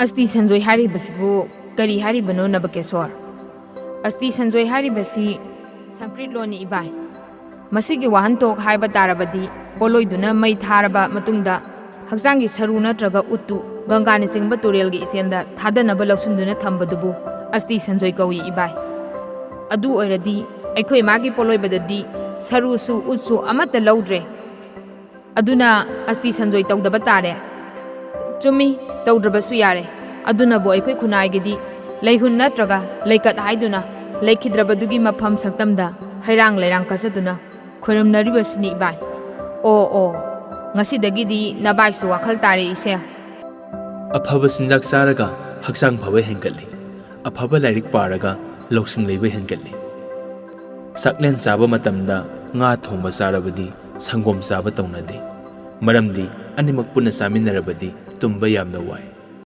अस्ति संजोय हारिबसिबु करी हारिबनो नबकेश्वर अस्ति संजोय हारिबसी संस्कृत लोनी इबाई मसिगी वाहनतोक हाइबा तारबदी पोलोइदुना मई थारबा मतुंगदा हक्चांगी सरू नत्रगा उट्टु गंगाने चिंगबा तुरेलगी इसेंदा थादनबा लौसुंदुना थंबदुबु अस्ति संजोय कौई इबाई अदु ओइरदी अैखोय मागी पोलोइबददी सरूसु उट्सु अमत्ता लौद्रे अदुना अस्ति संजोय तौदबा तारे चुम्मी तौद्रबसु यारे अदुनबो अैखोय खुनाइगीदी लैहुन नत्रगा लैकट हाइदुना लैखिद्रबदुगी मफम सक्तमदा हैरांग लैरांग कजदुना खोरमनरिबसिनी इबाई ओ ngasiदगीदी नबाइसु वाखल तारे इसे अफब सिंजाक चारगा हक्चांग फबा हेंगल्ली अफब लाइरिक पारगा लौसिंग लेबा हेंगल्ली सकलेन चाबा मतमदा nga thongba charabadi sangom chaba tawnade maramdi animak punna chaminarabadi tumba yamna wai